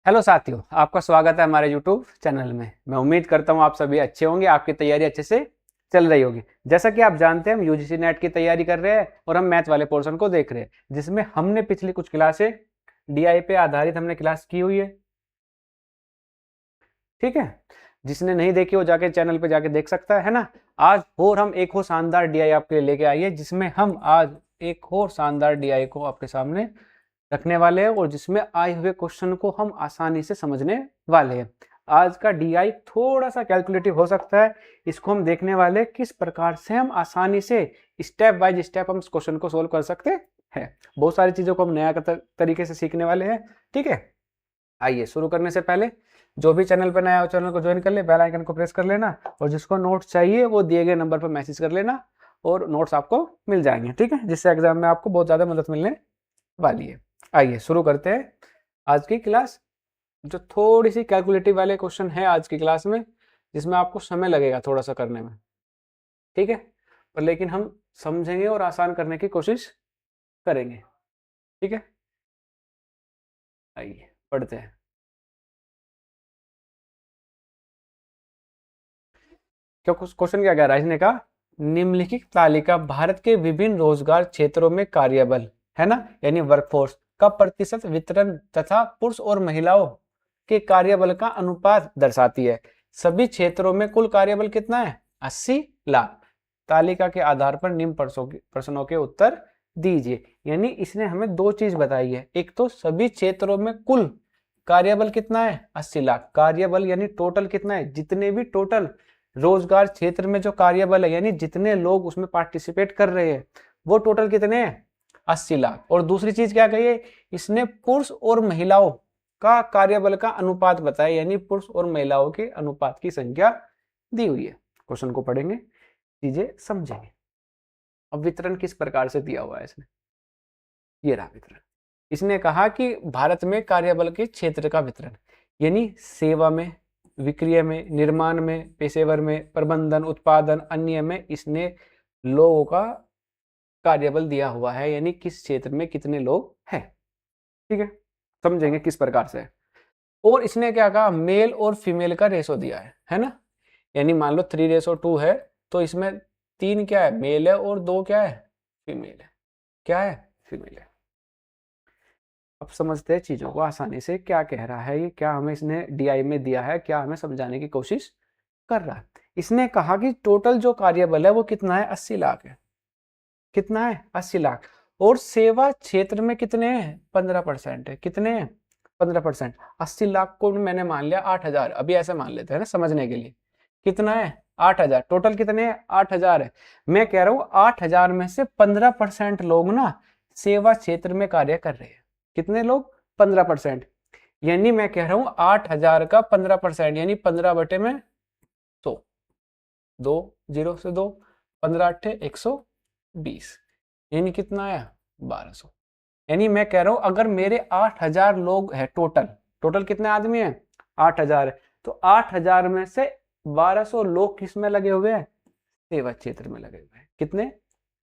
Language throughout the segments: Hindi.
हेलो साथियों, आपका स्वागत है हमारे YouTube चैनल में। मैं उम्मीद करता हूँ आप सभी अच्छे होंगे, आपकी तैयारी अच्छे से चल रही होगी। जैसा कि आप जानते हैं, हम यूजीसी नेट की तैयारी कर रहे हैं और हम मैथ वाले पोर्शन को देख रहे हैं, जिसमें हमने पिछली कुछ क्लासें डीआई पे आधारित हमने क्लास की हुई है। ठीक है, जिसने नहीं देखी वो जाके चैनल पे जाके देख सकता है ना। आज और हम एक और शानदार डीआई आपके लिए लेके आइए, जिसमें हम आज एक और शानदार डीआई को आपके सामने रखने वाले हैं और जिसमें आए हुए क्वेश्चन को हम आसानी से समझने वाले हैं। आज का डीआई थोड़ा सा कैलकुलेटिव हो सकता है। इसको हम देखने वाले किस प्रकार से हम आसानी से स्टेप बाय स्टेप हम इस क्वेश्चन को सोल्व कर सकते हैं। बहुत सारी चीजों को हम नया तरीके से सीखने वाले हैं। ठीक है, आइए शुरू करने से पहले जो भी चैनल पर नया हो चैनल को ज्वाइन कर ले, बेल आइकन को प्रेस कर लेना और जिसको नोट्स चाहिए वो दिए गए नंबर पर मैसेज कर लेना और नोट्स आपको मिल जाएंगे। ठीक है, जिससे एग्जाम में आपको बहुत ज्यादा मदद मिलने वाली है। आइए शुरू करते हैं आज की क्लास। जो थोड़ी सी कैलकुलेटिव वाले क्वेश्चन है आज की क्लास में, जिसमें आपको समय लगेगा थोड़ा सा करने में। ठीक है, पर लेकिन हम समझेंगे और आसान करने की कोशिश करेंगे। ठीक है, आइए पढ़ते हैं। क्या क्वेश्चन क्या कह रहा है, इसने कहा निम्नलिखित तालिका भारत के विभिन्न रोजगार क्षेत्रों में कार्यबल है ना, यानी वर्कफोर्स का प्रतिशत वितरण तथा पुरुष और महिलाओं के कार्यबल का अनुपात दर्शाती है। सभी क्षेत्रों में कुल कार्यबल कितना है? 80 लाख। तालिका के आधार पर निम्न प्रश्नों के उत्तर दीजिए। यानी इसने हमें दो चीज बताई है। एक तो सभी क्षेत्रों में कुल कार्यबल कितना है? 80 लाख। कार्यबल यानी टोटल कितना है? जितने भी टोटल रोजगार क्षेत्र में जो कार्यबल है, यानी जितने लोग उसमें पार्टिसिपेट कर रहे हैं, वो टोटल कितने हैं? 80 लाख। और दूसरी चीज क्या कही है? इसने पुरुष और महिलाओं का कार्यबल का अनुपात बताया, यानी पुरुष और महिलाओं के अनुपात की संख्या दी हुई है। क्वेश्चन को पढ़ेंगे, चीजें समझेंगे। अब वितरण किस प्रकार से दिया हुआ है इसने, ये रहा वितरण। इसने कहा कि भारत में कार्यबल के क्षेत्र का वितरण, यानी सेवा में, विक्रय में, निर्माण में, पेशेवर में, प्रबंधन, उत्पादन, अन्य में इसने लोगों का कार्यबल दिया हुआ है, यानी किस क्षेत्र में कितने लोग हैं। ठीक है, समझेंगे किस प्रकार से। और इसने क्या कहा? मेल और फीमेल का रेशो दिया है ना। यानी मान लो 3:2 है, तो इसमें 3 क्या है? मेल है और 2 क्या है? फीमेल है। क्या है? फीमेल है। अब समझते हैं चीजों को आसानी से। क्या कह रहा है ये, क्या हमें इसने डीआई में दिया है, क्या हमें समझाने की कोशिश कर रहा है। इसने कहा कि टोटल जो कार्यबल है वो कितना है? 80 लाख है। कितना है? 80 लाख। और सेवा क्षेत्र में कितने हैं? 15% है। कितने हैं? 15%। 80 लाख को मैंने मान लिया 8,000, अभी ऐसे मान लेते हैं ना समझने के लिए। कितना है? 8,000। टोटल कितने हैं? 8,000 है। मैं कह रहा हूं 8,000 में से 15% लोग ना सेवा क्षेत्र में कार्य कर रहे हैं। कितने लोग? 15%। यानी मैं कह रहा हूं 8,000 का 15% यानी 15/100। 2 0 से 2, 15 8 120, यानी कितना आया? 1200। यानी मैं कह रहा हूं अगर मेरे 8,000 लोग हैं टोटल, टोटल कितने आदमी हैं? 8,000 है। तो 8,000 में से 1200 लोग किस में लगे हुए हैं? सेवा क्षेत्र में लगे हुए हैं। कितने?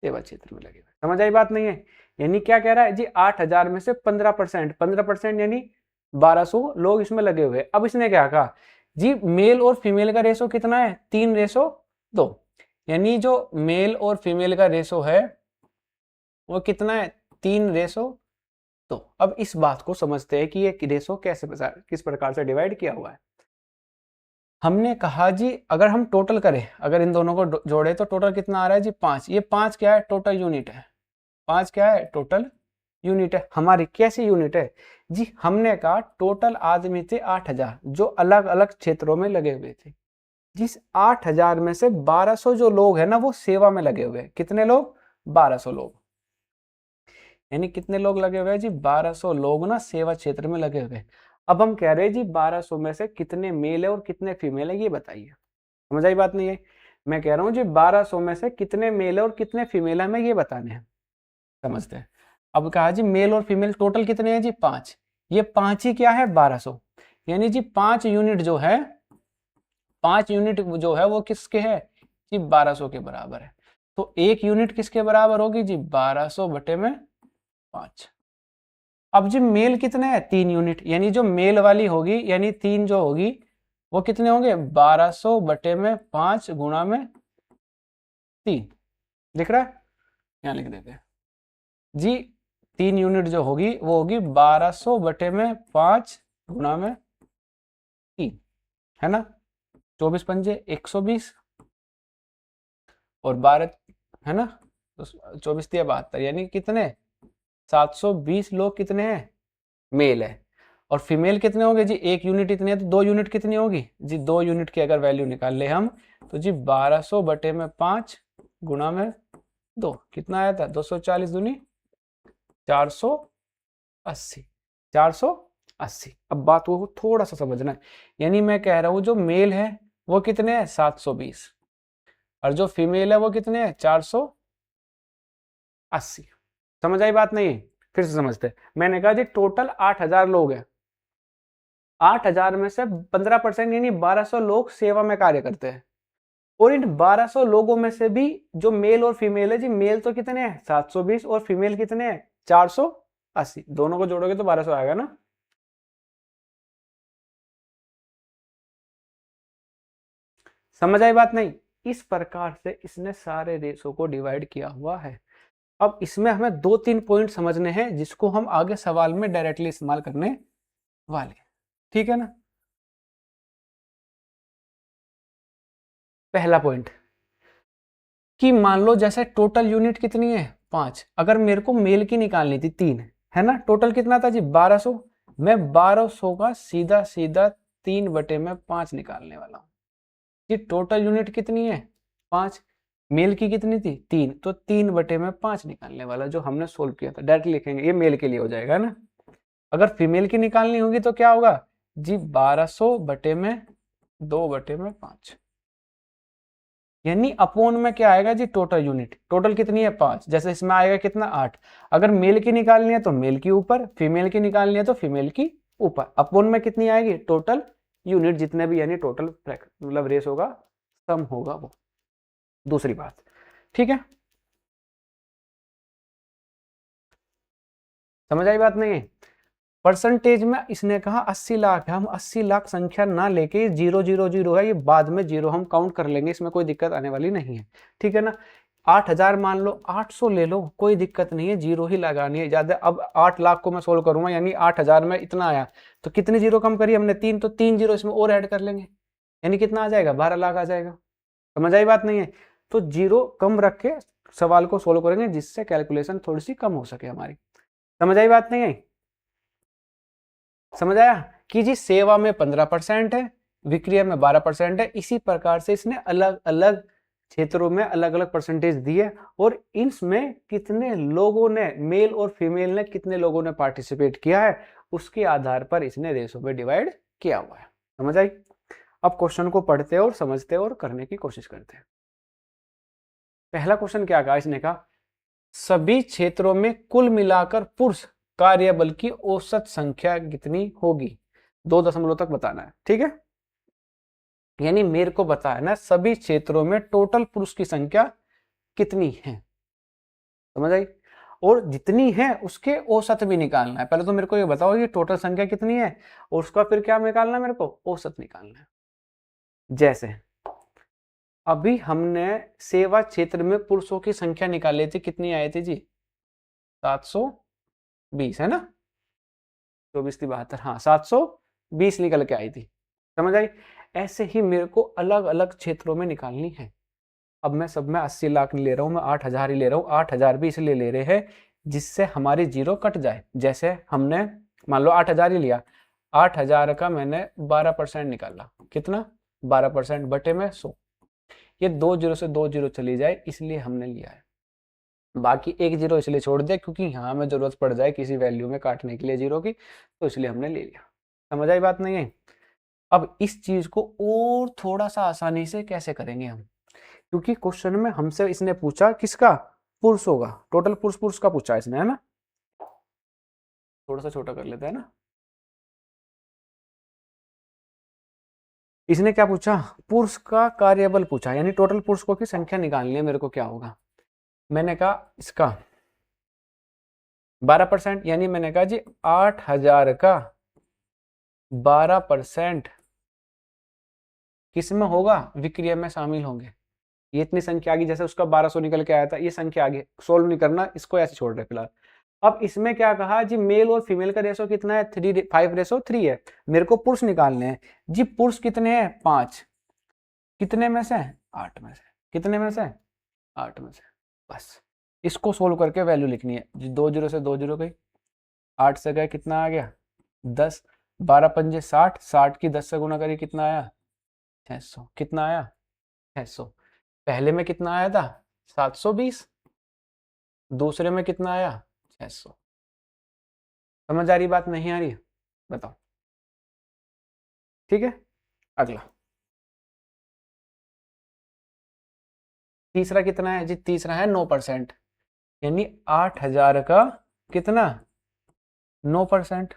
सेवा क्षेत्र में लगे हुए। समझ आई बात नहीं है? यानी क्या कह रहा है जी? 8,000 में से 15%, 15% यानी 1200 लोग इसमें लगे हुए। अब इसने क्या कहा जी? मेल और फीमेल का रेशो कितना है? 3:2। यानी जो मेल और फीमेल का रेशो है वो कितना है? 3:2। अब इस बात को समझते हैं कि ये रेशो कैसे किस प्रकार से डिवाइड किया हुआ है। हमने कहा जी अगर हम टोटल करें, अगर इन दोनों को जोड़े तो टोटल कितना आ रहा है जी? 5। ये 5 क्या है? टोटल यूनिट है। 5 क्या है? टोटल यूनिट है। हमारी कैसी यूनिट है जी? हमने कहा टोटल आदमी थे 8,000 जो अलग अलग क्षेत्रों में लगे हुए थे। जिस 8,000 में से 1200 जो लोग हैं ना वो सेवा में लगे हुए हैं। कितने लोग? 1200 लोग। यानी कितने लोग लगे हुए हैं जी? 1200 लोग ना सेवा क्षेत्र में लगे हुए हैं। अब हम कह रहे हैं जी 1200 में से कितने मेल है और कितने फीमेल है, ये बताइए। समझ आई बात नहीं है? मैं कह रहा हूं जी 1200 में से कितने मेल है और कितने फीमेल है, हमें ये बताने हैं। समझते हैं। अब कहा जी मेल और फीमेल टोटल कितने हैं जी? 5। ये 5 ही क्या है? 1200। यानी जी 5 यूनिट जो है, 5 यूनिट जो है वो किसके है जी? 1200 के बराबर है। तो 1 यूनिट किसके बराबर होगी जी? 1200 बटे में 5। अब जी मेल कितने हैं, 3 यूनिट, यानी जो मेल वाली होगी यानी 3 जो होगी वो कितने होंगे, 1200 बटे में 5 गुणा में 3। दिख रहा है, यहाँ लिख देते हैं जी। 3 यूनिट जो होगी वो होगी 1200 बटे में 5 गुणा में 3, है ना। 24 पंजे 120 और 12, है ना, तो 24 तिया 72, यानी कितने, 720 लोग कितने हैं, मेल है। और फीमेल कितने होंगे जी, 1 यूनिट इतनी है, तो 2 यूनिट कितनी होगी जी, 2 यूनिट की अगर वैल्यू निकाल ले हम तो जी 1200 बटे में 5 गुणा में 2 कितना आया था, 240 दूनी 480, 480। अब बात को थोड़ा सा समझना है, यानी मैं कह रहा हूं जो मेल है वो कितने हैं, 720, और जो फीमेल है वो कितने हैं, 480। समझ आई बात नहीं, फिर से समझते। मैंने कहा जी टोटल 8000 लोग हैं, 8000 में से 15% यानी 1200 लोग सेवा में कार्य करते हैं, और इन 1200 लोगों में से भी जो मेल और फीमेल है जी, मेल तो कितने हैं 720 और फीमेल कितने हैं 480, दोनों को जोड़ोगे तो 1200 आएगा ना। समझ आई बात नहीं, इस प्रकार से इसने सारे रेशो को डिवाइड किया हुआ है। अब इसमें हमें 2-3 पॉइंट समझने हैं जिसको हम आगे सवाल में डायरेक्टली इस्तेमाल करने वाले, ठीक है ना। पहला पॉइंट कि मान लो जैसे टोटल यूनिट कितनी है 5, अगर मेरे को मेल की निकालनी थी 3, है ना, टोटल कितना था जी 1200, मैं 1200 का सीधा सीधा 3 बटे में 5 निकालने वाला हूँ। ये टोटल यूनिट कितनी है 5, मेल की कितनी थी 3, तो 3 बटे में 5 निकालने वाला जो हमने सोल्व किया था, डायरेक्ट लिखेंगे, ये मेल के लिए हो जाएगा ना। अगर फीमेल की निकालनी होगी तो क्या होगा जी 1200 बटे में 2 बटे में 5, यानी अपोन में क्या आएगा जी टोटल यूनिट, टोटल कितनी है 5, जैसे इसमें आएगा कितना 8। अगर मेल की निकालनी है तो मेल की ऊपर, फीमेल की निकालनी है तो फीमेल की ऊपर, अपोन में कितनी आएगी टोटल यूनिट जितने भी, यानी टोटल मतलब रेस होगा, सम होगा वो। दूसरी बात, ठीक है, समझ आई बात नहीं है। परसेंटेज में इसने कहा 80 लाख है, हम 80 लाख संख्या ना लेके 000 है, ये बाद में जीरो हम काउंट कर लेंगे, इसमें कोई दिक्कत आने वाली नहीं है, ठीक है ना। 8000 मान लो, 800 ले लो, कोई दिक्कत नहीं है, जीरो ही लगानी है ज्यादा। अब 8 लाख को मैं सोल्व करूंगा, यानी 8000 में इतना आया, तो कितने जीरो कम करिए हमने 3, तो 3 जीरो इसमें और ऐड कर लेंगे, यानी कितना आ जाएगा 12 लाख आ जाएगा। समझ आई बात नहीं है, तो जीरो कम रख के सवाल को सोल्व करेंगे जिससे कैलकुलेशन थोड़ी सी कम हो सके हमारी। समझ आई बात नहीं है, समझ आया कि जी सेवा में 15% है, विक्रिया में 12% है, इसी प्रकार से इसने अलग अलग क्षेत्रों में अलग अलग परसेंटेज दिए, और इसमें कितने लोगों ने, मेल और फीमेल ने कितने लोगों ने पार्टिसिपेट किया है, उसके आधार पर इसने रेशो में डिवाइड किया हुआ है। समझ आई। अब क्वेश्चन को पढ़ते और समझते और करने की कोशिश करते हैं। पहला क्वेश्चन क्या कहा इसने, कहा सभी क्षेत्रों में कुल मिलाकर पुरुष कार्यबल की औसत संख्या कितनी होगी, 2 दशमलव तक बताना है, ठीक है। यानी मेरे को बताना सभी क्षेत्रों में टोटल पुरुष की संख्या कितनी है, समझ आई, और जितनी है उसके औसत भी निकालना है। पहले तो मेरे को ये बताओ ये टोटल संख्या कितनी है, और उसका फिर क्या निकालना है, मेरे को औसत निकालना है। जैसे अभी हमने सेवा क्षेत्र में पुरुषों की संख्या निकाली थी, कितनी आई थी जी 720, है ना, 24 की 72, हाँ 720 निकल के आई थी। समझ आई। ऐसे ही मेरे को अलग अलग क्षेत्रों में निकालनी है। अब मैं सब में 80 लाख नहीं ले रहा हूं, मैं 8000 ही ले रहा हूं। 8000 भी इसलिए ले रहे हैं जिससे हमारी जीरो कट जाए। जैसे हमने मान लो 8000 ही लिया, 8000 का मैंने 12% निकाला, कितना 12% बटे में 100, ये 2 जीरो से 2 जीरो चली जाए इसलिए हमने लिया है। बाकी 1 जीरो इसलिए छोड़ दिया क्योंकि यहाँ हमें जरूरत पड़ जाए किसी वैल्यू में काटने के लिए जीरो की, तो इसलिए हमने ले लिया। समझ आई बात नहीं है। अब इस चीज को और थोड़ा सा आसानी से कैसे करेंगे हम, क्योंकि क्वेश्चन में हमसे इसने पूछा किसका, पुरुष होगा, टोटल पुरुष पुरुष का पूछा इसने, है ना। थोड़ा सा छोटा कर लेते हैं ना। इसने क्या पूछा, पुरुष का कार्यबल पूछा, यानी टोटल पुरुषों की संख्या निकालनी है मेरे को, क्या होगा। मैंने कहा इसका 12%, यानी मैंने कहा जी 8,000 का 12% किस में होगा, विक्रिया में शामिल होंगे। ये इतनी संख्या आ गई, जैसे उसका 1200 निकल के आया था, ये संख्या आगे सोल्व नहीं करना, इसको ऐसे छोड़ रहे फिलहाल। अब इसमें क्या कहा जी, मेल और फीमेल का रेशो कितना है, 5:3 है। मेरे को पुरुष निकालने हैं जी। पुरुष कितने हैं, 5। कितने में से, 8 में से। कितने में से, 8 में से। बस इसको सोल्व करके वैल्यू लिखनी है जी। 2 जीरो से 2 जीरो गई, 8 से गए, कितना आ गया 10, 12 पंजे 60, 60 की 10 से गुना करिए, कितना आया 600। कितना आया 600। पहले में कितना आया था 720, दूसरे में कितना आया 600। समझ आ रही बात, नहीं आ रही, बताओ। ठीक है, अगला तीसरा कितना है जी, तीसरा है 9%, यानी 8,000 का कितना 9%।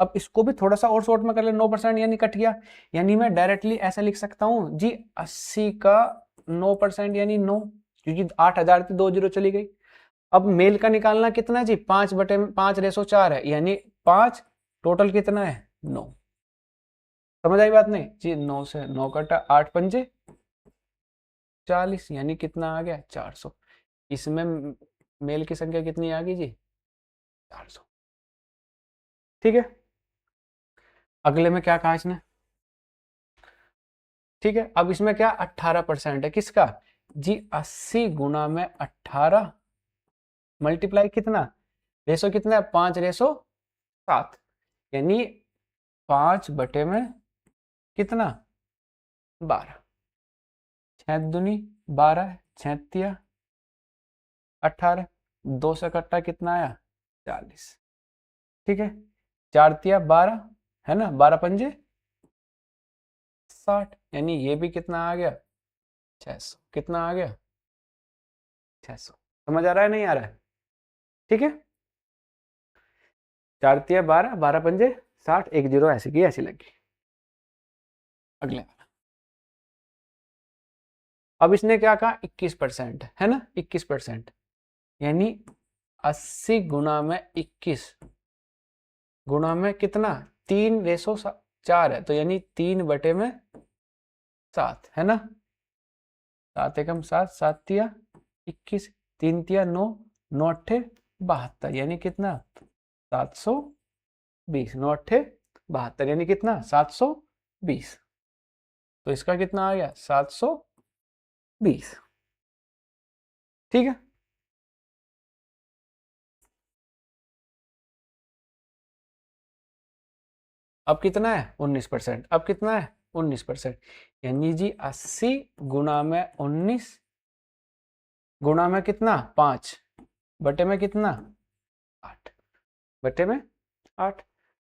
अब इसको भी थोड़ा सा और शॉर्ट में कर ले, 9% यानी कट गया, यानी मैं डायरेक्टली ऐसा लिख सकता हूं जी 80 का 9% यानी 9, क्योंकि 8,000 थी, 2 जीरो चली गई। अब मेल का निकालना कितना जी, 5/5 है, यानी 5, टोटल कितना है 9। समझ आई बात नहीं जी, 9 से 9 कटा, 8 पंजे 40, यानी कितना आ गया 400। इसमें मेल की संख्या कितनी आ गई जी 400। ठीक है, अगले में क्या कहा इसने, ठीक है। अब इसमें क्या 18% है, किसका जी 80 गुना में 18 मल्टीप्लाई कितना, रेशो कितना है 5:7, यानी 5 बटे में कितना 12, 6 दूनी 12 है, 6 तिया 18, 2 से कट्टा कितना आया 40। ठीक है, 4 तिया 12 है ना, 12 पंजे 60, यानी ये भी कितना आ गया 600। कितना आ गया 600। समझ आ रहा है, नहीं आ रहा है, ठीक है। 4 तिया 12, 12 पंजे 60, 1 जीरो ऐसी की ऐसी लगी। अगले, अब इसने क्या कहा 21% है ना, 21%, यानी 80 गुना में 21 गुना में कितना 3:4 है, तो यानी 3/7 है ना, 7 एकम 7, 7 तिया 21, 3 तिया 9, 9 अट्ठे 72, यानी कितना 720, 9 अट्ठे 72, यानी कितना 720। तो इसका कितना आ गया 720। ठीक है, अब कितना है 19%, अब कितना है 19%, यानी जी 80 गुना में 19 गुना में कितना 5 बटे में कितना 8 बटे में 8,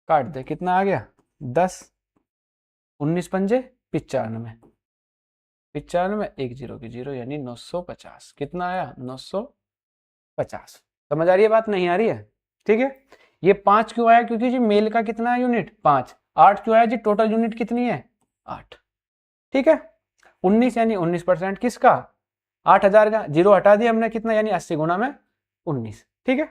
काट दे, कितना आ गया 10, 19 पंजे 95, 95 1 जीरो की जीरो, यानी 950। कितना आया 950। समझ आ रही है बात, नहीं आ रही है, ठीक है। ये 5 क्यों आया, क्योंकि जी मेल का कितना है यूनिट 5, 8 क्यों आया जी, टोटल यूनिट कितनी है 8। ठीक है, 19 यानी 19% किसका 8,000 का, जीरो हटा दिया हमने, कितना यानी 80 गुना में 19। ठीक है,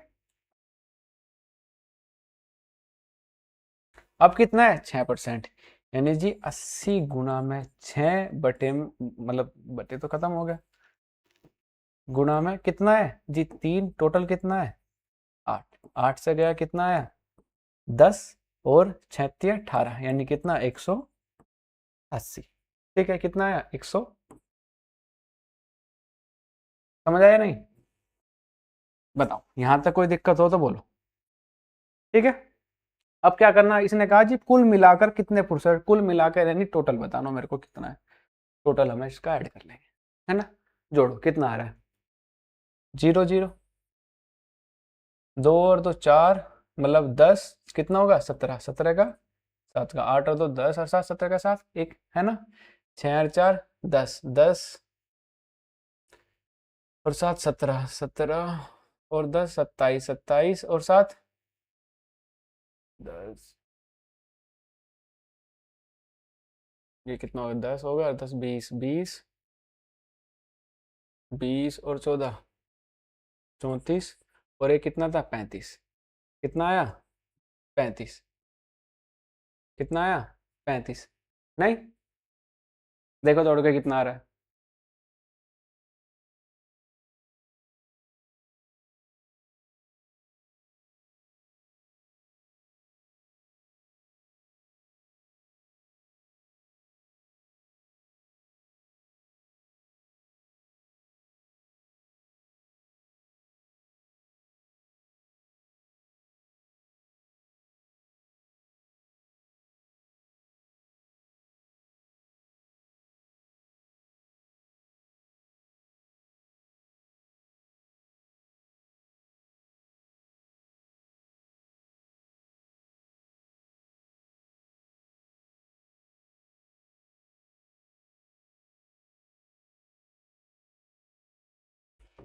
अब कितना है 6%, यानी जी 80 गुना में 6 बटे, मतलब बटे तो खत्म हो गया, गुना में कितना है जी 3, टोटल कितना है 8, 8 से गया कितना आया 10, और 6 तिया 18, यानी कितना 180। ठीक है, कितना आया 100। समझ आया नहीं, बताओ, यहां तक कोई दिक्कत हो तो बोलो। ठीक है, अब क्या करना है, इसने कहा जी कुल मिलाकर कितने पुरुष, कुल मिलाकर यानी टोटल बताना मेरे को कितना है, टोटल हमें इसका ऐड कर लेंगे, है ना। जोड़ो, कितना आ रहा है 0 0, 2 और 2 4, मतलब 10, कितना होगा 17, 17 का 7 का 8 और 2 10 और 7 17 का 7 1 है ना, 6 और 4 10, 10 और 7 17, 17 और 10 27, 27 और 7 10, ये कितना होगा 10 होगा, 10 20, 20 20 और 14 34, और ये कितना था 35। कितना आया? 35। कितना आया? 35। नहीं, देखो दौड़ के कितना आ रहा है।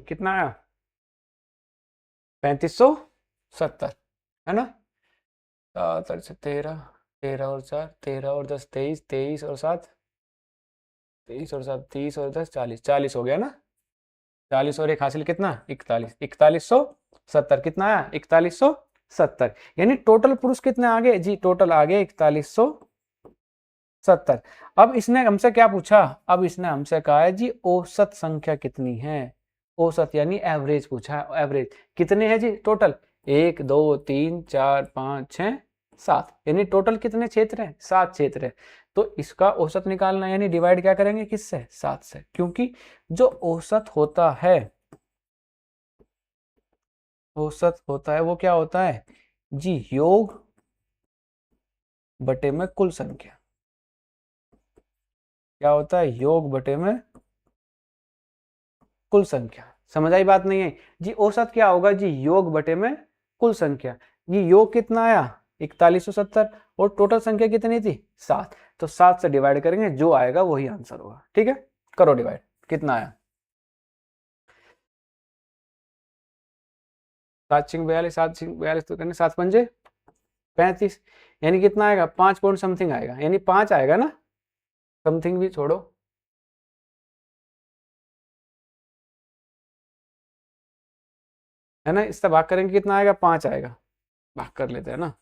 कितना आया? 3570, है ना? 13, 13 और 4, 13 और 10 23, 23 और 7, 30 और 7, 30 और 10 40, 40 हो गया ना? 40 और एक हासिल कितना? 41, 4170। कितना आया? 4170। यानी टोटल पुरुष कितने आ गए जी? टोटल आ गए 4170। अब इसने हमसे क्या पूछा? अब इसने हमसे कहा है जी औसत संख्या कितनी है। औसत यानी एवरेज पूछा है। एवरेज कितने हैं जी टोटल? 1 2 3 4 5 6 7, यानी टोटल कितने क्षेत्र हैं? 7 क्षेत्र है। तो इसका औसत निकालना यानी डिवाइड क्या करेंगे? किससे? 7 से। क्योंकि जो औसत होता है, औसत होता है वो क्या होता है जी? योग बटे में कुल संख्या। क्या होता है? योग बटे में कुल संख्या। समझ आई बात? नहीं है जी? औसत क्या होगा जी? योग बटे में कुल संख्या। ये योग कितना आया? 4170। और टोटल संख्या कितनी थी? 7। तो 7 से डिवाइड करेंगे, जो आएगा वही आंसर होगा। ठीक है, करो डिवाइड। कितना आया? 7 6 42, 7 6 42 तो करने 7 पंजे 35। यानी कितना आएगा? 5 पॉइंट समथिंग आएगा, यानी 5 आएगा ना? समथिंग भी छोड़ो, है ना? इससे भाग करेंगे कितना आएगा? 5 आएगा। भाग कर लेते हैं ना।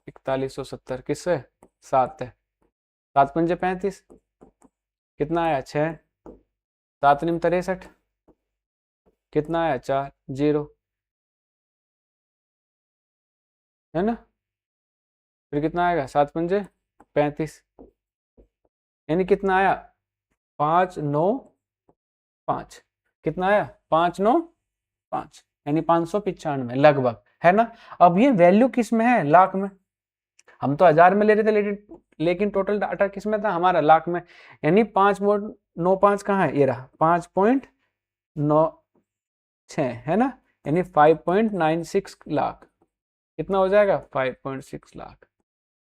4170 किससे? 7 है। 7 पंजे 35। कितना आया? 6। 7 निम 63। कितना आया? 4 0, है ना? फिर कितना आएगा? 7 पंजे 35। यानी कितना आया? 5 9 5। कितना आया? 5 9 5, यानी 595 लगभग, है ना? अब ये वैल्यू किस में है? लाख में। हम तो हजार में ले रहे थे, लेकिन टोटल डाटा किस में था? हमारा लाख में। यानी 5.95 कहाँ है? ये रहा 5.96, है ना? यानी 5.96 लाख। कितना हो जाएगा? 5.6 लाख।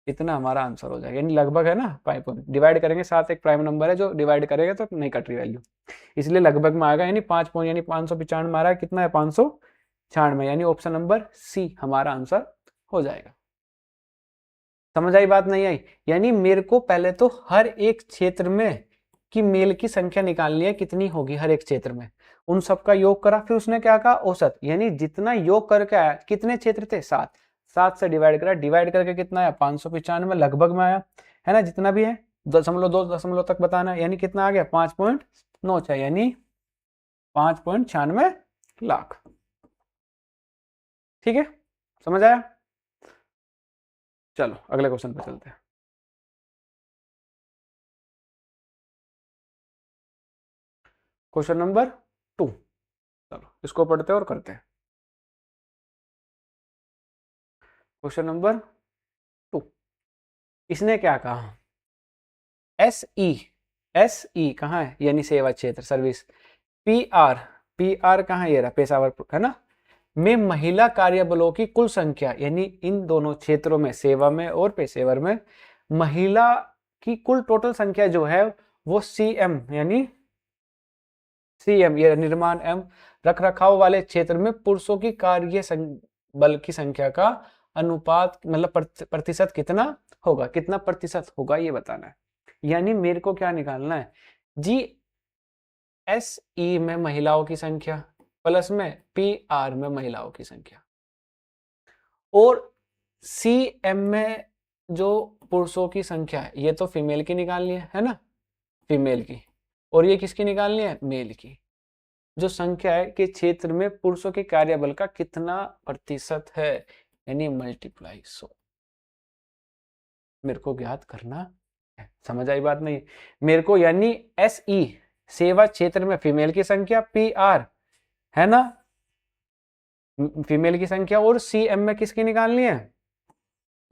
इतना हमारा आंसर हो जाएगा, यानी लगभग, है ना? 5 डिवाइड करेंगे, 7 एक प्राइम नंबर है, जो डिवाइड करेगा तो नहीं कट रही वैल्यू, इसलिए लगभग में आएगा। यानी 5 पॉइंट, यानी 595 मारा है। कितना है? 596, यानी ऑप्शन नंबर सी हमारा आंसर हो जाएगा। समझ आई बात? नहीं आई? यानी मेरे को पहले तो हर एक क्षेत्र में की मेल की संख्या निकालनी है, कितनी होगी हर एक क्षेत्र में। उन सबका योग करा, फिर उसने क्या कहा? औसत, यानी जितना योग करके आया। कितने क्षेत्र थे? 7। 7 से डिवाइड करा, डिवाइड करके कितना आया? 595 लगभग में आया, है ना? जितना भी है 0.2 तक बताना है, यानी कितना आ गया? 5.96, यानी 5.96 लाख। ठीक है, समझ आया? चलो अगले क्वेश्चन पे चलते हैं। क्वेश्चन नंबर 2, चलो इसको पढ़ते हैं और करते हैं। क्वेश्चन नंबर 2, इसने क्या कहा? एस ई, एस ई कहाँ है? यानी सेवा क्षेत्र, service. P R, P R कहाँ है? ये रहा पेशावर, है ना? में महिला कार्यबलों की कुल संख्या, यानी इन दोनों क्षेत्रों में, सेवा में और पेशेवर में, महिला की कुल टोटल संख्या जो है वो सीएम, यानी सीएम ये निर्माण एवं रख रखाव वाले क्षेत्र में पुरुषों की कार्य बल की संख्या का अनुपात, मतलब प्रतिशत कितना होगा? कितना प्रतिशत होगा ये बताना है। यानी मेरे को क्या निकालना है जी? एस ई में महिलाओं की संख्या प्लस में पी आर में महिलाओं की संख्या। और सी एम में जो पुरुषों की संख्या है ये तो फीमेल की निकालनी है ना, फीमेल की, और ये किसकी निकालनी है, मेल की। जो संख्या है कि क्षेत्र में पुरुषों के कार्यबल का कितना प्रतिशत है, यानी मल्टीप्लाई 100 मेरे को ज्ञात करना है। समझ आई बात नहीं, मेरे को यानी एस ई सेवा क्षेत्र में फीमेल की संख्या, पी आर है ना फीमेल की संख्या, और सी एम में किसकी निकालनी है,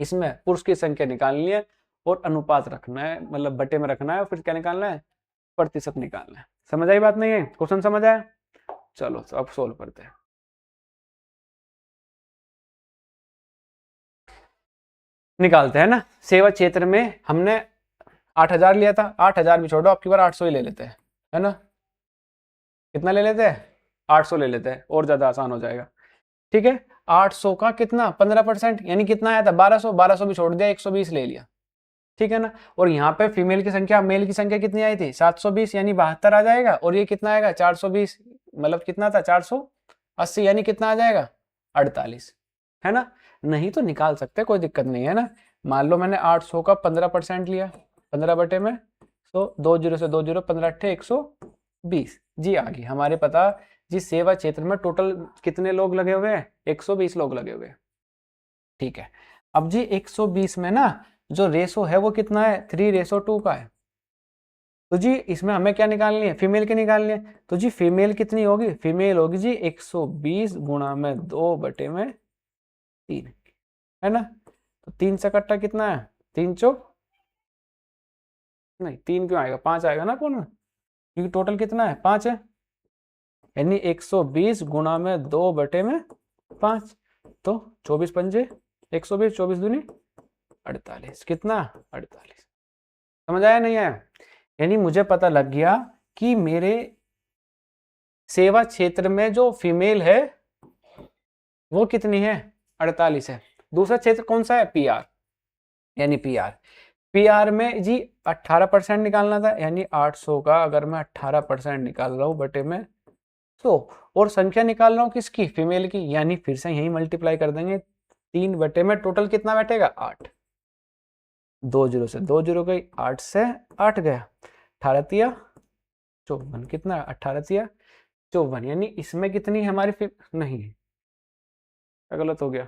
इसमें पुरुष की संख्या निकालनी है, और अनुपात रखना है, मतलब बटे में रखना है, और फिर क्या निकालना है, प्रतिशत निकालना है। समझ आई बात नहीं है, क्वेश्चन समझ आया। चलो तो अब सोल्व करते हैं। निकालते हैं ना, सेवा क्षेत्र में हमने 8000 लिया था, 8000 भी छोड़ो, आपकी बार 800 ही ले लेते हैं, है ना, कितना ले लेते हैं, 800 ले लेते हैं, और ज्यादा आसान हो जाएगा। ठीक है, 800 का कितना 15%, यानी कितना आया था 1200, 1200 भी छोड़ दिया, 120 ले लिया, ठीक है ना। और यहाँ पे फीमेल की संख्या, मेल की संख्या कितनी आई थी 720, यानी 72 आ जाएगा, और ये कितना आएगा 420, मतलब कितना था 480, यानी कितना आ जाएगा 48, है ना। नहीं तो निकाल सकते, कोई दिक्कत नहीं है ना। मान लो मैंने 800 का 15% लिया, 15 बटे में, तो 2 जीरो से 2 जीरो, 15 अट्ठे 120 जी आ गई हमारे पता जी। सेवा क्षेत्र में टोटल कितने लोग लगे हुए हैं, 120 लोग लगे हुए हैं, ठीक है। अब जी 120 में ना जो रेशो है वो कितना है, 3:2 का है। तो जी इसमें हमें क्या निकालनी है, फीमेल की निकालनी है। तो जी फीमेल कितनी होगी, फीमेल होगी जी 120 गुणा में 2 बटे में 3, है ना। तो 3 से कट्टा कितना है, 3 चौक, नहीं 3 क्यों आएगा, 5 आएगा ना कौन में, क्योंकि टोटल कितना है 5 है, यानी 120 गुणा में 2 बटे में 5, तो 24 पंजे 120, 24 दूनी 48, कितना 48। समझ आया नहीं आया, यानी मुझे पता लग गया कि मेरे सेवा क्षेत्र में जो फीमेल है वो कितनी है, 48 है। दूसरा क्षेत्र कौन सा है, पीआर, यानी पीआर, पीआर में जी 18% निकालना था, यानी 800 का अगर मैं 18% निकाल रहा हूं बटे में 100, और संख्या निकाल रहा हूं किसकी, फीमेल की, यानी फिर से यही मल्टीप्लाई कर देंगे, 3 बटे में टोटल कितना बैठेगा 8, 2 जीरो से 2 जीरो गई, 8 से 8 गया, 18 तिया 54, कितना 18 तिया 54, यानी इसमें कितनी है हमारी, नहीं क्या गलत हो गया,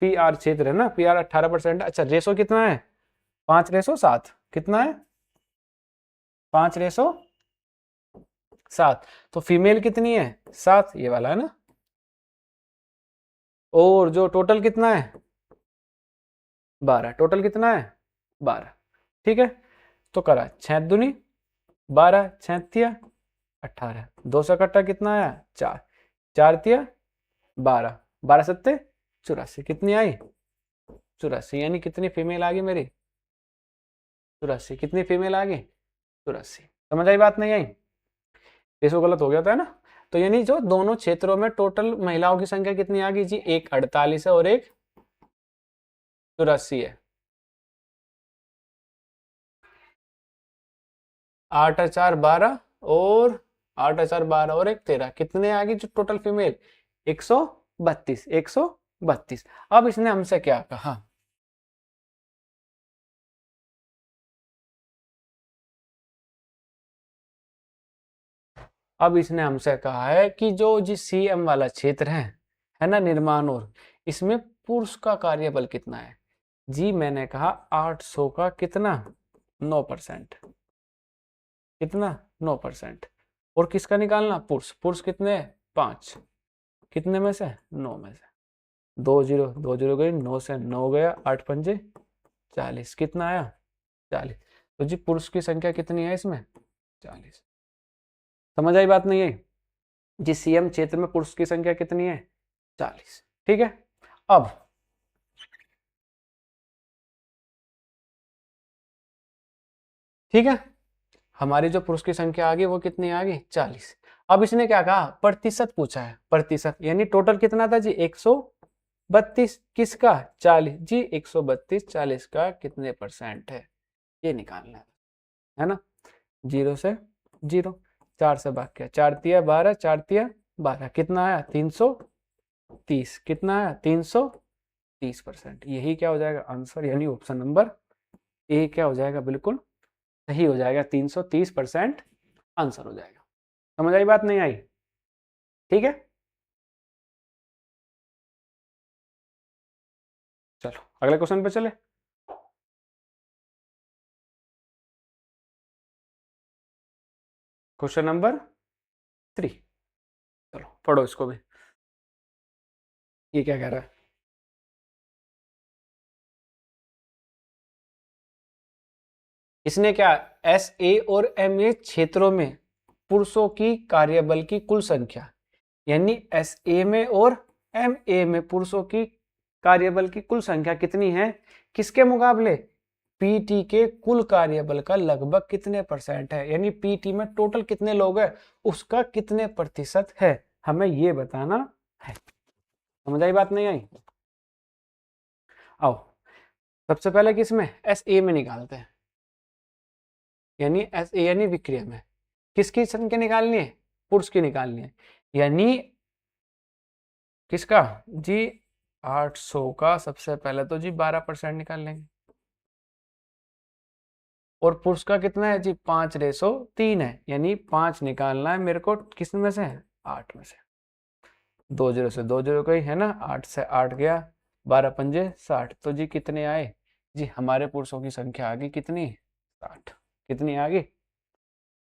पी आर क्षेत्र है ना, पी आर 18%। अच्छा रेशो कितना है, 5:7, कितना है 5:7, तो फीमेल कितनी है 7, ये वाला है ना, और जो टोटल कितना है 12, टोटल कितना है 12, ठीक है। तो करा 6 दूनी 12, 6 तिया 18, 2 से कट्टा कितना आया 4, 4 तिया 12, 12 सत्ते 84, कितनी आई 84, यानी कितनी फीमेल आ गई मेरी 84, कितनी फीमेल आ गई 84। समझ आई बात नहीं आई, रेशो गलत हो गया था ना। तो यानी जो दोनों क्षेत्रों में टोटल महिलाओं की संख्या कितनी आ गई जी, एक 48 है और एक 84 है। 8 4 12 और 8 4 12 और एक 13, कितने आ गई जो टोटल फीमेल 132, 132। अब इसने हमसे क्या कहा, अब इसने हमसे कहा है कि जो जी सीएम वाला क्षेत्र है ना, निर्माण, और इसमें पुरुष का कार्यबल कितना है जी। मैंने कहा 800 का कितना 9%, कितना 9%, और किसका निकालना, पुरुष, पुरुष कितने 5, कितने में से 9 में से, 2 जीरो 2 जीरो गई, 9 से 9 गया, 8 पंजे 40, कितना आया 40। तो जी पुरुष की संख्या कितनी है इसमें 40। समझ आई बात नहीं है, जी सीएम क्षेत्र में पुरुष की संख्या कितनी है 40, ठीक है। अब ठीक है, हमारी जो पुरुष की संख्या आ गई वो कितनी आ गई 40। अब इसने क्या कहा, प्रतिशत पूछा है, प्रतिशत, यानी टोटल कितना था जी 132, किसका 40 जी, 132 40 का कितने परसेंट है ये निकालना है ना। 0 से 0, 4 से भाग किया, 4 तिया 12, 4 तिया 12, कितना आया 300, 30, कितना है 330%। यही क्या हो जाएगा आंसर, यानी ऑप्शन नंबर ए क्या हो जाएगा, बिल्कुल सही हो जाएगा, 330% आंसर हो जाएगा। समझ आई बात, नहीं आई? ठीक है, चलो अगले क्वेश्चन पे चले। क्वेश्चन नंबर 3, चलो पढ़ो इसको भी। ये क्या कह रहा है? इसने क्या, एस ए और एम ए क्षेत्रों में पुरुषों की कार्यबल की कुल संख्या, यानी एस ए में और एम ए में पुरुषों की कार्यबल की कुल संख्या कितनी है, किसके मुकाबले, पीटी के कुल कार्यबल का लगभग कितने परसेंट है, यानी पीटी में टोटल कितने लोग हैं उसका कितने प्रतिशत है, हमें ये बताना है। समझ आई बात, नहीं आई? आओ सबसे पहले किसमें, एस ए में निकालते हैं, यानी एस ए यानी विक्रिया में किसकी संख्या निकालनी है, पुरुष की निकालनी है, यानी किसका जी, 800 का सबसे पहले तो जी 12% निकाल लेंगे, और पुरुष का कितना है जी 5/3 है, यानी 5 निकालना है मेरे को, किस में से, 8 में से, 2 0 से 2 0 गई है ना, 8 से 8 गया, 12 पंजे 60, तो जी कितने आए जी, हमारे पुरुषों की संख्या आ गई कितनी, 60। कितनी आ गई,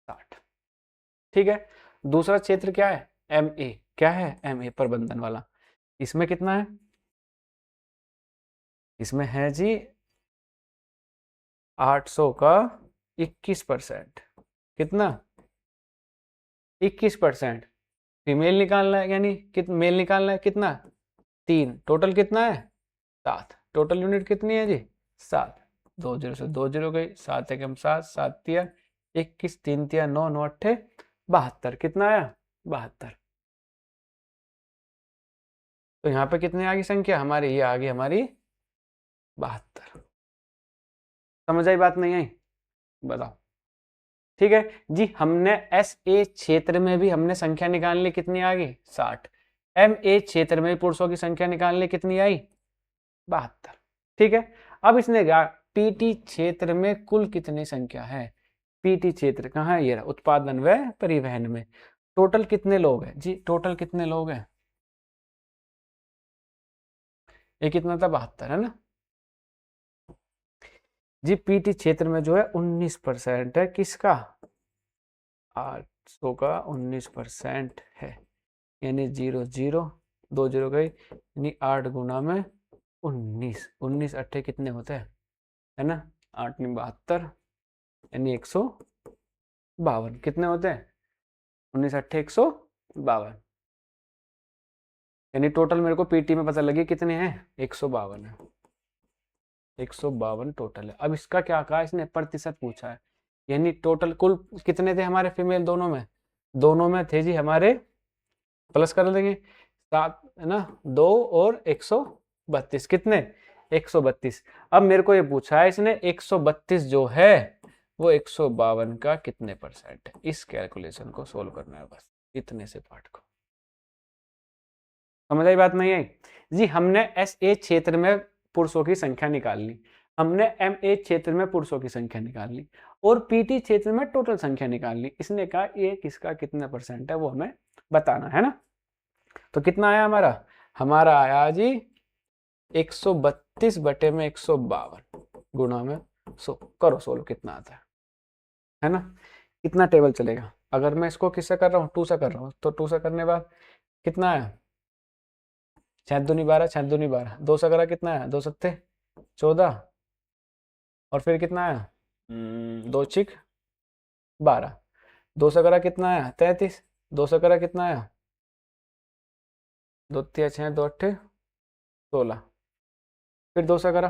60। ठीक है, दूसरा क्षेत्र क्या है, एम ए, क्या है एम ए, प्रबंधन वाला, इसमें कितना है, इसमें है जी 800 का 21%, कितना 21%, फीमेल निकालना है, यानी मेल निकालना है कितना, 3, टोटल कितना है 7, टोटल यूनिट कितनी है जी 7, 2 0 से 2 0 गई, 7 एकम 7, 7 तिया 21, 3 तिया 9, 9 अट्ठे 72, कितना आया 72। तो यहाँ पे कितनी आ गई संख्या हमारी, ये आ गई हमारी 72। समझ आई बात, नहीं आई? बताओ। ठीक है जी, हमने एस ए क्षेत्र में भी हमने संख्या निकालनी, कितनी आ गई 60, एम ए क्षेत्र में पुरुषों की संख्या निकालनी कितनी आई 72। ठीक है, अब इसने कहा पीटी क्षेत्र में कुल कितनी संख्या है, पीटी क्षेत्र कहाँ है, ये रहा, उत्पादन व परिवहन में टोटल कितने लोग हैं जी, टोटल कितने लोग हैं, ये कितना था 72 है ना जी, पीटी क्षेत्र में जो है 19% है, किसका 800 का 19% है, यानी 0 0 2 0 गई, यानी 8 गुना में 19, 19 अट्ठे कितने होते हैं, है ना 8 में 72, यानी 152, कितने होते हैं 19 अट्ठे 152, यानी टोटल मेरे को पीटी में पता लगी कितने हैं 152 है, 152 टोटल है। अब इसका क्या कहा इसने, प्रतिशत पूछा है, यानी टोटल कुल कितने थे हमारे फीमेल, दोनों में थे जी हमारे, प्लस कर देंगे 7 है ना, 2 और 132, कितने 132। अब मेरे को ये पूछा है इसने 132 जो है वो 152 का कितने परसेंट है, इस कैलकुलेशन को सोल्व करना है बस, इतने से पार्ट को। समझ आई बात, नहीं आई जी? हमने एस ए क्षेत्र में पुरुषों की संख्या निकाल ली, हमने एम ए क्षेत्र में पुरुषों की संख्या निकाल ली, और पीटी क्षेत्र में टोटल संख्या निकाल ली। इसने कहा ये किसका कितना परसेंट है वो हमें बताना है ना। तो कितना आया हमारा आया जी 132 बटे में 152 गुणा में 100, करो सोल्व कितना आता है ना, कितना टेबल चलेगा। अगर मैं इसको किससे कर रहा हूँ, 2 से कर रहा हूँ, तो 2 से करने बाद कितना आया 6 दूनी 12, 6 दूनी 12, 2 से करा कितना आया 2 सत्ते 14, और फिर कितना आया 2 छिक 12, 2 से करा कितना आया 33, 2 से करा कितना आया 2 तिया 6, 2 अट्ठे 16, फिर 2 से करा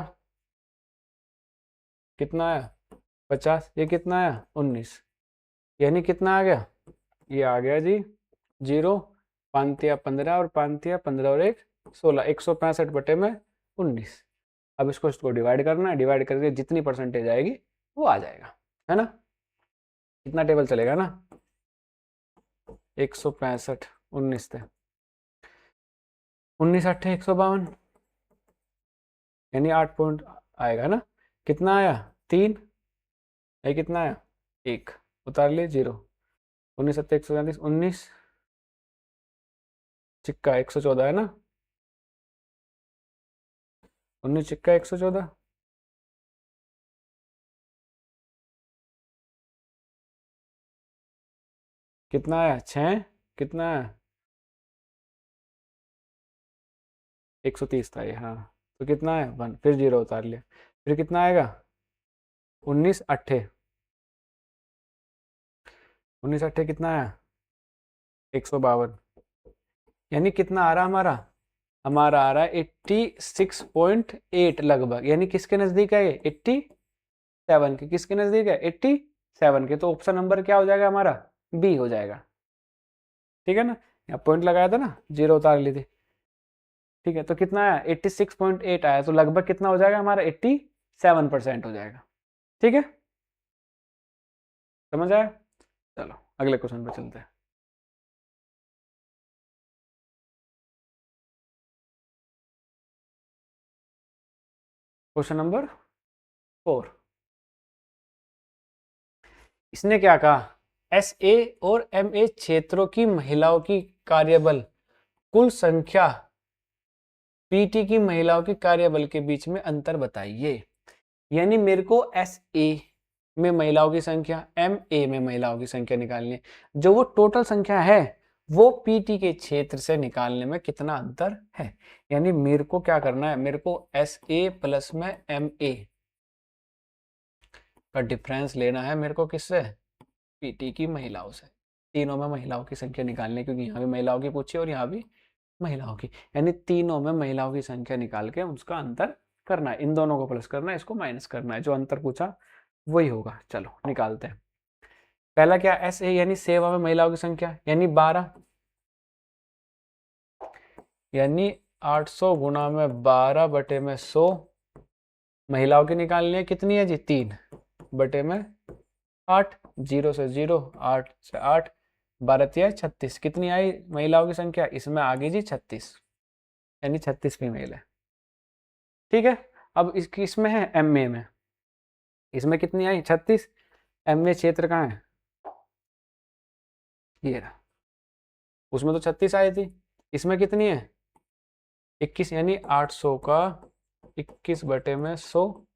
कितना आया 50, ये कितना आया 19, यानी कितना आ गया, ये आ गया जी 0, 5 तिया 15 और 5 तिया 15 और 1 16, 165 बटे में 19। अब इसको डिवाइड करना है, डिवाइड करके जितनी परसेंटेज आएगी वो आ जाएगा, है ना। कितना टेबल चलेगा ना 165 19 थे, 19 अट्ठे 152, यानी 8 पॉइंट आएगा ना। कितना आया? 3। ये कितना आया? 1। उतार लिए 0। 19 सत्ते 137, 19 चिक्का 114 है ना। 19 चिक्का 114। कितना आया? 6। कितना आया? 130 था ये, हाँ। तो कितना है? 1, फिर 0 उतार लिया। फिर कितना आएगा? 19 अट्ठे 19 अट्ठे कितना आया? 152। यानी कितना आ रहा हमारा? हमारा आ रहा है 86.8 लगभग, यानी किसके नजदीक है ये? 87 के। किसके नजदीक है? 87 के। तो ऑप्शन नंबर क्या हो जाएगा हमारा? बी हो जाएगा। ठीक है ना, यहाँ पॉइंट लगाया था ना, 0 उतार ली थी। ठीक है, तो कितना आया? 86.8 आया, तो लगभग कितना हो जाएगा हमारा? 87% हो जाएगा। ठीक है, समझ आया? चलो अगले क्वेश्चन पे चलते हैं। Question number 4। इसने क्या कहा? SA और MA क्षेत्रों की महिलाओं की कार्यबल कुल संख्या PT की महिलाओं की कार्यबल के बीच में अंतर बताइए। यानी मेरे को SA में महिलाओं की संख्या, MA में महिलाओं की संख्या निकालनी है। जो वो टोटल संख्या है वो PT के क्षेत्र से निकालने में कितना अंतर है। यानी मेरे को क्या करना है? मेरे को SA प्लस में MA का डिफरेंस लेना है मेरे को। किससे? PT की महिलाओं से। तीनों में महिलाओं की संख्या निकालनी है, क्योंकि यहाँ भी महिलाओं की पूछी और यहाँ भी महिलाओं की। यानी तीनों में महिलाओं की संख्या निकाल के उसका अंतर करना है। इन दोनों को प्लस करना है, इसको माइनस करना है। जो अंतर पूछा वही होगा। चलो निकालते हैं। पहला क्या? SA यानी सेवा में महिलाओं की संख्या, यानी 12, यानी 800 गुना में 12 बटे में 100 महिलाओं की निकालनी है। कितनी है जी? 3 बटे में 8। 0 से 0, 8 से 8, 12 36। कितनी आई महिलाओं की संख्या? इसमें आ गई जी 36, यानी 36 फीमेल है। ठीक है, अब इसमें है MA में, इसमें कितनी आई? 36। MA क्षेत्र कहाँ है? ये रहा। उसमें तो 36 आई थी, इसमें कितनी है? 21, यानी 800 का 21 बटे में 100।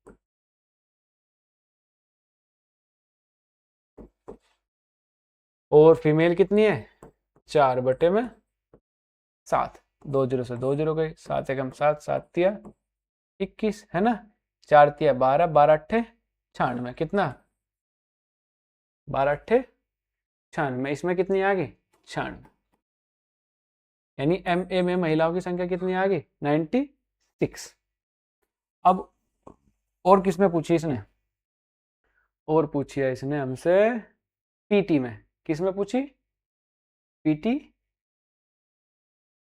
और फीमेल कितनी है? 4 बटे में 7। 2 0 से 2 0 गई, 7 एकम 7, 7 तिया 21 है ना। 4 तिया 12, 12 अट्ठे 96। कितना? 12 अट्ठे 96। इसमें कितनी आ गई? 96। यानी MA में महिलाओं की संख्या कितनी आ गई? 96। अब और किसमें पूछी इसने? और पूछी है इसने हमसे PT में। किस में पूछी? PT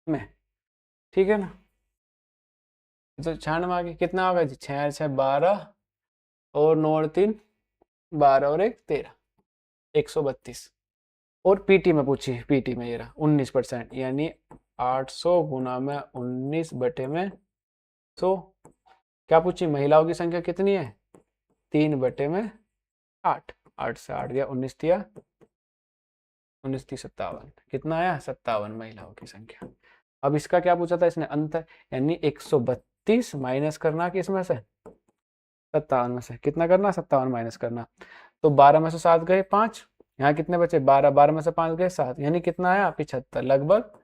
में। ठीक है ना, तो 96 आ गई। कितना होगा जी? 6 6 12 और 9 और 3 12 और 1 13, 132। और PT में पूछी, PT में ये रहा 19%, यानी 800 गुना में 19 बटे में 100। क्या पूछी? महिलाओं की संख्या कितनी है? 3 बटे में 8। 8 से 8 गया 19 दिया 19 थी 57। कितना आया? 57 महिलाओं की संख्या। अब इसका क्या पूछा था इसने? अंतर, यानी 132 माइनस करना कि इसमें से 57 में से कितना करना? 57 माइनस करना। तो 12 में से 7 गए 5, यहाँ कितने बचे? 12, 12 में से 5 गए 7, यानी कितना आया? 75, लगभग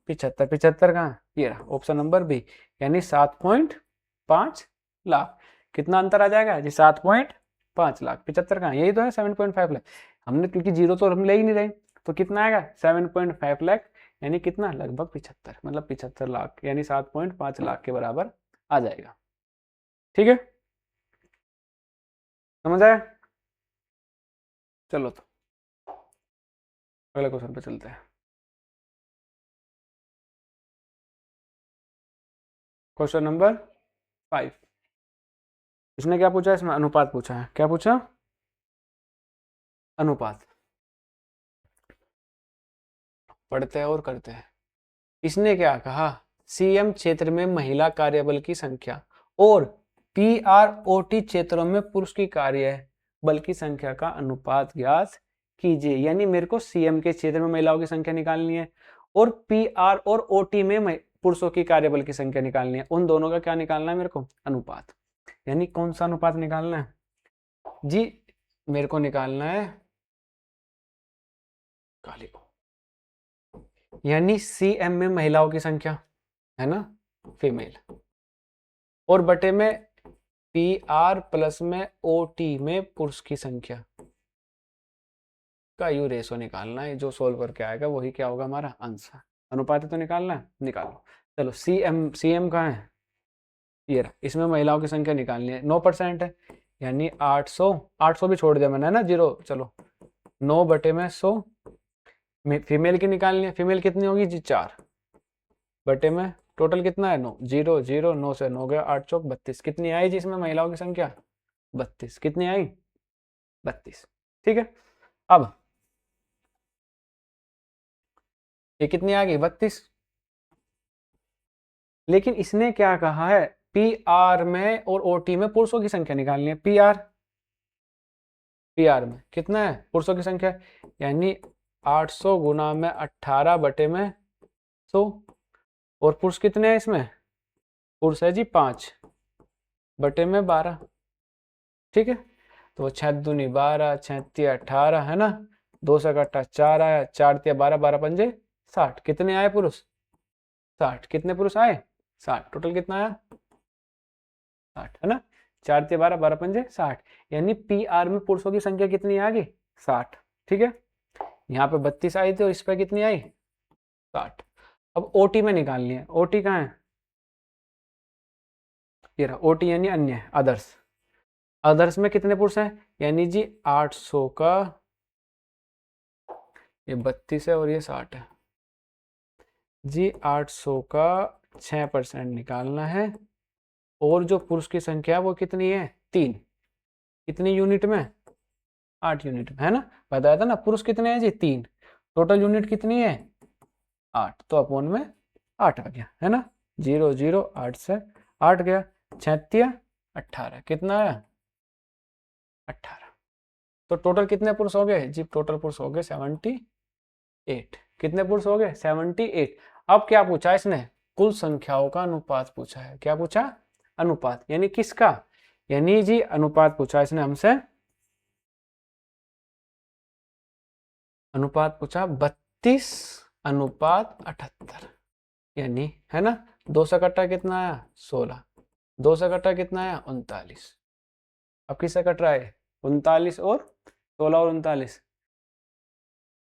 75। 75 कहाँ? ये रहा ऑप्शन नंबर बी, यानी 7.5 लाख। कितना अंतर आ जाएगा जी? 7.5 लाख। 75 कहाँ? यही तो है 7.5 लाख। हमने क्योंकि जीरो तो हम ले ही नहीं रहे, तो कितना आएगा? 7.5 लाख, यानी कितना? लगभग 75, मतलब 75 लाख, यानी 7.5 लाख के बराबर आ जाएगा। ठीक है, समझ आया? चलो तो अगले क्वेश्चन पे चलते हैं। Question number 5। इसने क्या पूछा? इसमें अनुपात पूछा है। क्या पूछा? अनुपात। पढ़ते हैं और करते हैं। इसने क्या कहा? सीएम क्षेत्र में महिला कार्यबल की संख्या और पीआरओटी क्षेत्रों में पुरुष की कार्यबल की संख्या का अनुपात ज्ञात कीजिए। यानी मेरे को सीएम के क्षेत्र में महिलाओं की संख्या निकालनी है और पीआर और ओटी में पुरुषों की कार्यबल की संख्या निकालनी है। उन दोनों का क्या निकालना है मेरे को? अनुपात। यानी कौन सा अनुपात निकालना है जी? मेरे को निकालना है काली को, यानी सीएम में महिलाओं की संख्या है ना, फीमेल, और बटे में पीआर प्लस में ओटी में पुरुष की संख्या का यू रेशो निकालना है। जो सोल्व करके आएगा वही क्या होगा हमारा आंसर। अनुपात तो निकालना है, निकालो। चलो सीएम कहाँ है? ये रहा। इसमें महिलाओं की संख्या निकालनी है, 9% है, यानी 800 भी छोड़ दिया मैंने, है ना, 0। चलो 9 बटे में 100। फीमेल की निकालनी है, फीमेल कितनी होगी जी? 4 बटे में टोटल कितना है? 9। 0 0 9 से 9 गया, 8 चौक 32। कितनी आई जी इसमें महिलाओं की संख्या? 32। कितनी आई? 32। ठीक है। अब ये कितनी आ गई? 32। लेकिन इसने क्या कहा है? पीआर में और ओटी में पुरुषों की संख्या निकालनी है। पीआर में कितना है पुरुषों की संख्या? यानी 800 गुना में 18 बटे में 100। और पुरुष कितने हैं इसमें? पुरुष है जी 5 बटे में 12। ठीक है, तो 6 दूनी 12, 6 तिया 18, है ना, 2 से कटा 4 आया, 4 तिया 12, 12 पंजे 60। कितने आए पुरुष? 60। कितने पुरुष आए? 60। टोटल कितना आया? 60, है ना। 4 तिया 12, 12 पंजे 60। यानी पीआर में पुरुषों की संख्या कितनी आ गई? 60। ठीक है, यहाँ पे 32 आई थी और इस पे कितनी आई? 60। अब ओटी में निकालनी है। ओटी कहाँ है? ये रहा ओटी, यानी अन्य, अदर्स। अदर्स में कितने पुरुष हैं? यानी जी 800 का ये 32 है और ये 60 है जी। 800 का 6% निकालना है। और जो पुरुष की संख्या वो कितनी है? 3। कितनी यूनिट में? 8 यूनिट में, है ना। बताया था ना पुरुष कितने हैं जी? 3। टोटल यूनिट कितनी है? 8। तो अपोन में 8 आ गया, है ना। 0 0 8 से 8 गया, 36 18। कितना आया? 18। तो टोटल कितने पुरुष हो गए जी? टोटल पुरुष हो गए 78। कितने पुरुष हो गए? 78। अब क्या पूछा इसने? कुल संख्याओं का अनुपात पूछा है। क्या पूछा? अनुपात। यानी किसका? यानी जी अनुपात पूछा इसने हमसे। अनुपात पूछा 32 अनुपात 78, यानी, है ना। 2 से कटा कितना आया? 16। 2 से कटा कितना आया? 39। अब किससे कट रहा है? 39 और 16 और 39।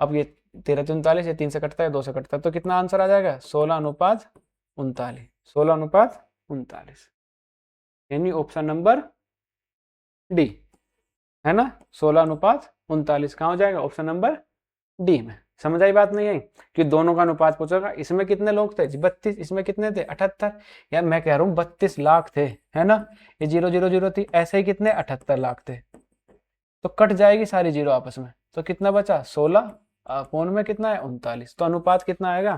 अब ये 13 39, ये 3 से कटता है, 2 से कटता है, तो कितना आंसर आ जाएगा? 16 अनुपात 39। 16 अनुपात 39, यानी ऑप्शन नंबर डी, है ना। 16 अनुपात 39 कहाँ हो जाएगा? ऑप्शन नंबर डी में। समझ आई बात नहीं आई कि दोनों का अनुपात पूछेगा। इसमें कितने लोग थे? 32। इसमें कितने थे? 78। यार मैं कह रहा हूँ 32 लाख थे, है ना। ये 0 0 0 थी, ऐसे ही कितने? 78 लाख थे। तो कट जाएगी सारी जीरो आपस में, तो कितना बचा? 16 अपोन में कितना है? 39। तो अनुपात कितना आएगा?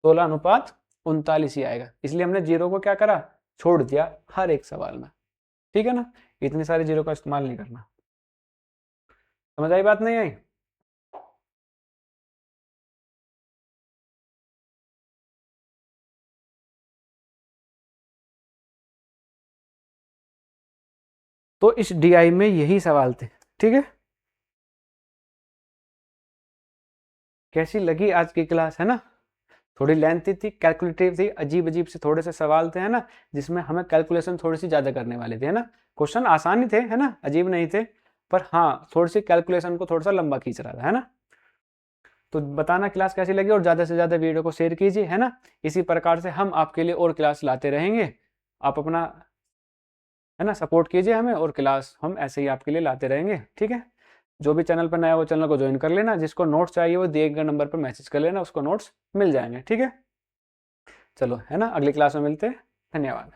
16 अनुपात 39 ही आएगा। इसलिए हमने जीरो को क्या करा? छोड़ दिया हर एक सवाल में। ठीक है ना, इतनी सारी जीरो का इस्तेमाल नहीं करना। समझ आई बात नहीं आई? तो इस डीआई में यही सवाल थे। ठीक है, कैसी लगी आज की क्लास? है ना, थोड़ी लेंथी थी, कैलकुलेटिव थी, अजीब अजीब से थोड़े से सवाल थे, है ना, जिसमें हमें कैलकुलेशन थोड़ी सी ज्यादा करने वाले थे, है ना। क्वेश्चन आसान ही थे, है ना, अजीब नहीं थे, पर हाँ थोड़ी सी कैलकुलेशन को थोड़ा सा लंबा खींच रहा था, है ना। तो बताना क्लास कैसी लगी और ज्यादा से ज्यादा वीडियो को शेयर कीजिए, है ना। इसी प्रकार से हम आपके लिए और क्लास लाते रहेंगे। आप अपना, है ना, सपोर्ट कीजिए हमें, और क्लास हम ऐसे ही आपके लिए लाते रहेंगे। ठीक है, जो भी चैनल पर नया वो चैनल को ज्वाइन कर लेना। जिसको नोट्स चाहिए वो दिए गए नंबर पर मैसेज कर लेना, उसको नोट्स मिल जाएंगे। ठीक है, चलो, है ना, अगली क्लास में मिलते हैं। धन्यवाद।